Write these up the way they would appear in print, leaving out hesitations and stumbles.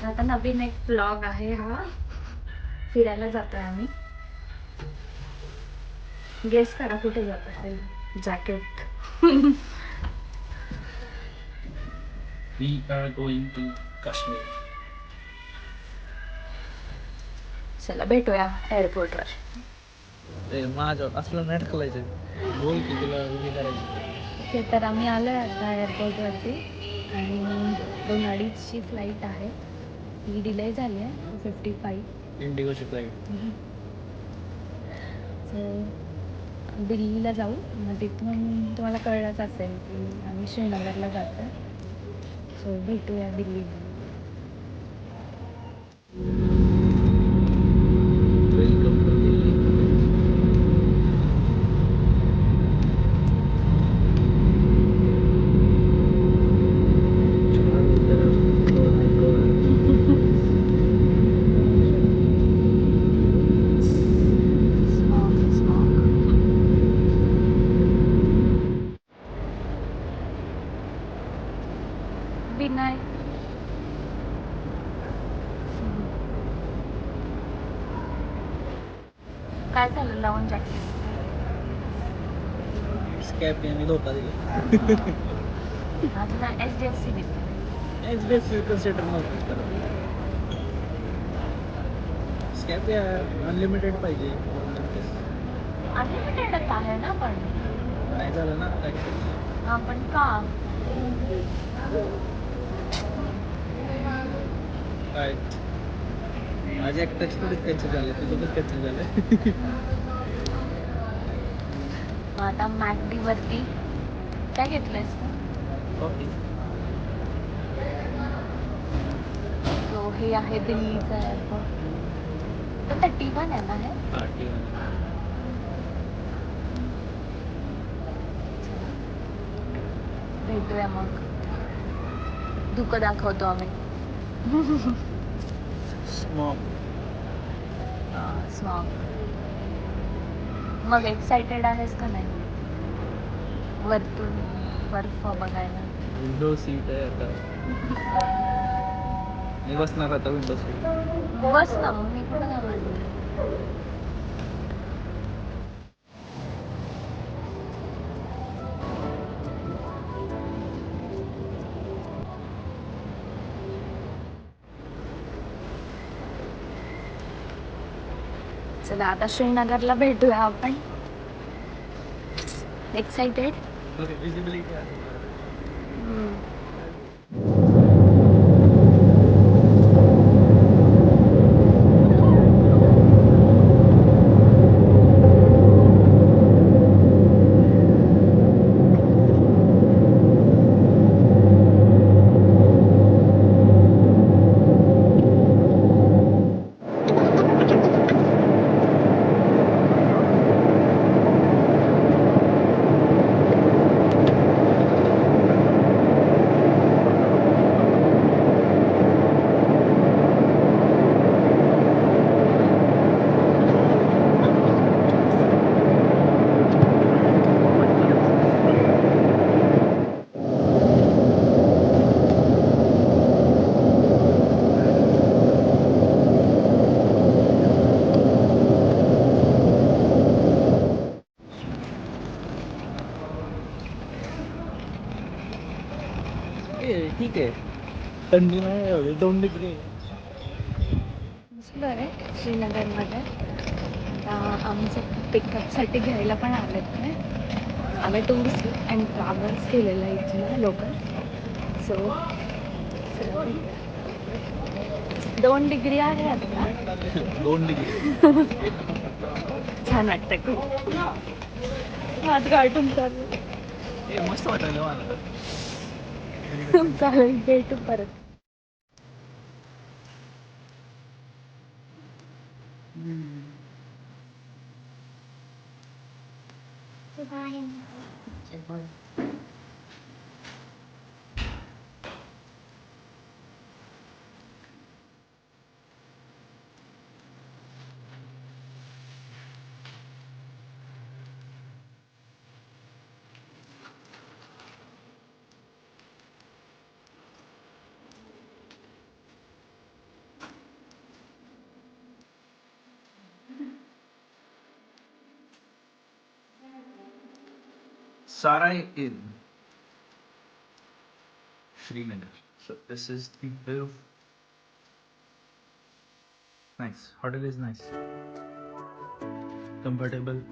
आता नवीन एक व्लॉग आहे हा. फिरायला जातोय आम्ही. गेस करा कुठे जात असेल. Jacket. We are going to Kashmir. चला भेटूया एअरपोर्टवर. माझ्यावर असलं नाही ढकलायचं. बोल की तुला उभी करायची. तर आम्ही आलोय आता एअरपोर्टवरती आणि 2:30ची फ्लाईट आहे. ही डिले झाली आहे 2:55. इंडिगोची फ्लाईट. सो दिल्लीला जाऊ. मग तिथून तुम्हाला कळलंच असेल की आम्ही श्रीनगरला जातो. सो भेटूया दिल्लीला. Welcome to Delhi. विनाय काय झालं लावून जॅकेट? स्कॅप यांनी धोका दिला. आता HDFC HDFC कन्सिडर नव्हतं तर स्कॅप या अनलिमिटेड पाहिजे. अनलिमिटेडच आहे ना पण. नाही झालं ना हा पण का? काय माझ्या एकट्याच थोडीच कॅन्सल झालं, तुझं पण कॅन्सल झालं. आता मॅकडी वरती काय घेतलंयस तू? कॉफी. सो हे आहे दिल्लीचं एअरपोर्ट. तर ते T1 आहे ना हे? भेटूया मग. धुकं दाखवतो आम्ही. स्मॉग. स्मॉग. मग एक्साइटेड आहेस का नाही वरतून बर्फ बघायला? विंडो सीट आहे आता. मी बसणार आता विंडो सीट. बस ना मग, मी कुठं काय म्हणते. चला आता श्रीनगरला भेटूया आपण. एक्साइटेड? विजिबिलिटी आहे. ठीक आहे. थंडी नाही एवढी 2 डिग्री. बरं श्रीनगरमध्ये आता आमचं पिकअपसाठी घ्यायला पण आलेत ते. आम्ही टूर्स अँड ट्रॅव्हल्स केलेलं आहे इथलं लोकल. सो 2 डिग्री आहे आता. 2 डिग्री. छान वाटतं खूप. हात गाठून चालू. मस्त वाटायला मला. चालेल भेटू परत. Sarai Inn, Srinagar. So this is the view. Nice. Hotel is nice. Comfortable.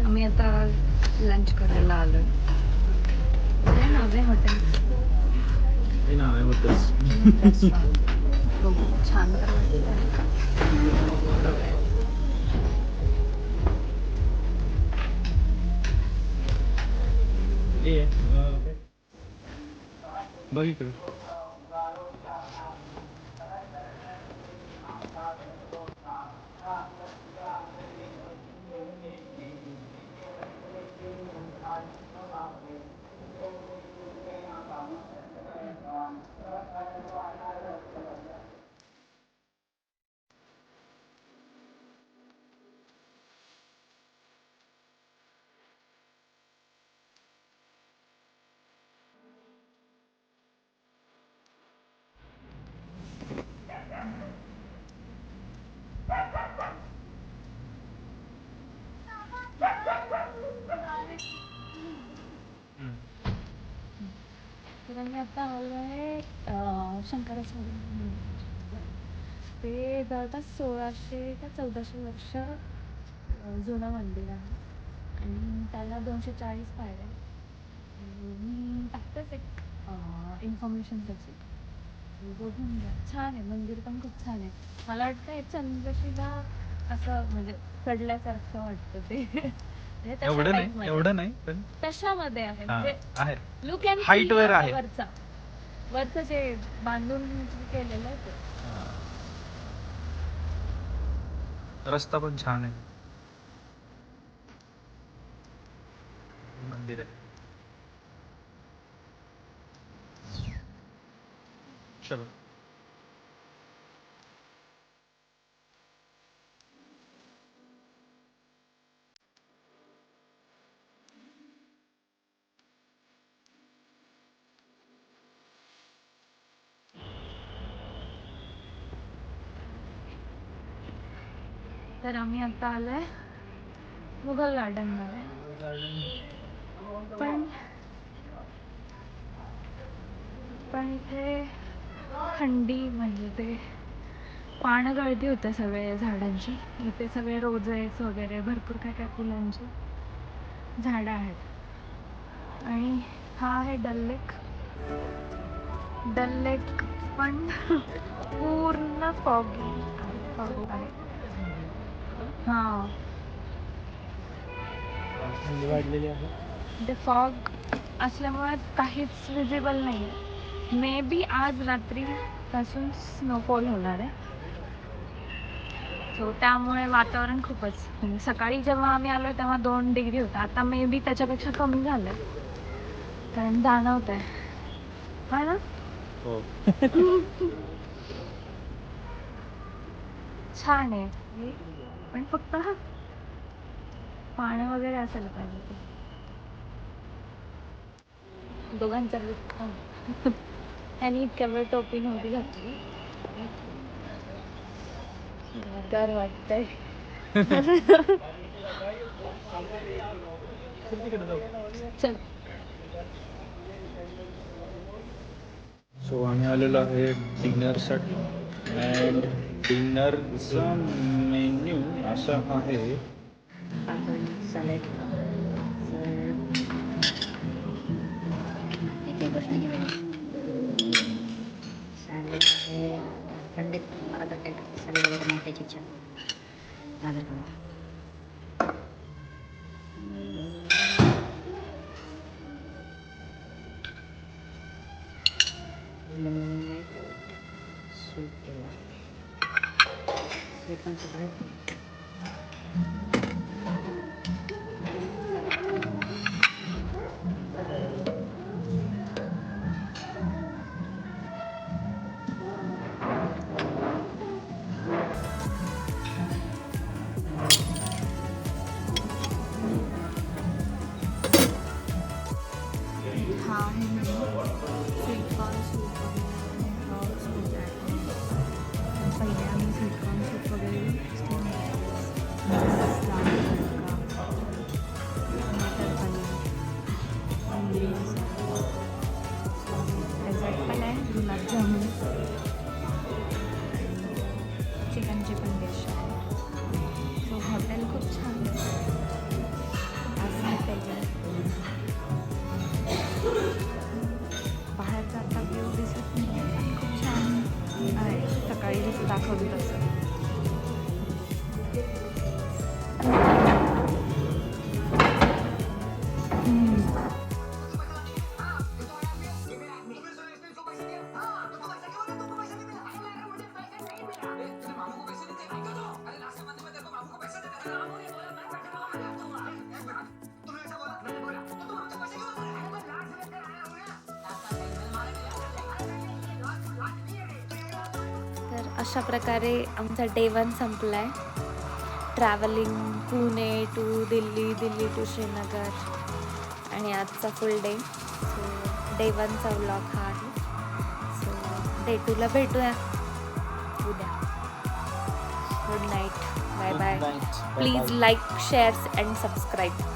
आम्ही आता लंच करायला आलोय. काय नाव आहे हॉटेल? हे नाव आहे हॉटेल्स. बघू छान तर वाटतं. बघ इकडे. तर आम्ही आता आलो आहे शंकराचार्य मंदिर. ते जवळपास 1600 का 1400 वर्ष जुनं मंदिर आहे आणि त्याला 240 पायऱ्या. मी टाकतेच एक इन्फॉर्मेशन त्याची, बघून घ्या. छान आहे मंदिर, पण खूप छान आहे. मला वाटतं चंद्रशिला असं म्हणजे चढल्यासारखं वाटतं ते. म्हणजे तशा एवढं type नाही, मध्ये. एवढं नाही, पण तशामध्ये आहे हा, म्हणजे आहे. लुक अँड Height वर आहे. वरचं जे बांधून केलेलं आहे ते. रस्ता पण छान आहे. मंदिर आहे. चलो. तर आम्ही आता आलोय मुघल गार्डन मध्ये. पण इथे थंडी म्हणजे ते पानगळती होते सगळे झाडांची. इथे सगळे रोजेस वगैरे भरपूर काय काय फुलांची झाडं आहेत. आणि हा आहे डल लेक. डल लेक पण पूर्ण फॉगी आहे. हा, थंडी वाढलेली आहे. ते फॉग असल्यामुळे काहीच विजिबल नाही आहे. मे बी आज रात्रीपासून स्नोफॉल होणार आहे. सो त्यामुळे वातावरण खूपच म्हणजे सकाळी जेव्हा आम्ही आलो तेव्हा 2 डिग्री होता. आता मे बी त्याच्यापेक्षा कमी झालं आहे, कारण जाणवत आहे. हा ना. हो. छान आहे, पण फक्त पाणी वगैरे असायला पाहिजे ते. दोघांचा लुक त्यांनी इतक्या वेळ टोपी नव्हती घातली. गार वाटतंय. चल. सो आम्ही आलेलो आहे डिनरसाठी. अँड डिनरचा मेन्यू असा आहे. सॅलेड. सॅलेड आहे थंडीत मला तर काही सॅलेड वगैरे नाही खायची इच्छा. हा आहे menu. Sweet corn, sweet corn, अशा प्रकारे आमचा डे 1 संपला आहे. Travelling Pune to Delhi, Delhi to Srinagar आणि आजचा फुल डे. सो डे 1चा व्लॉग हा आहे. सो डे 2ला भेटूया उद्या. Good night. Bye bye. Please like, share and subscribe.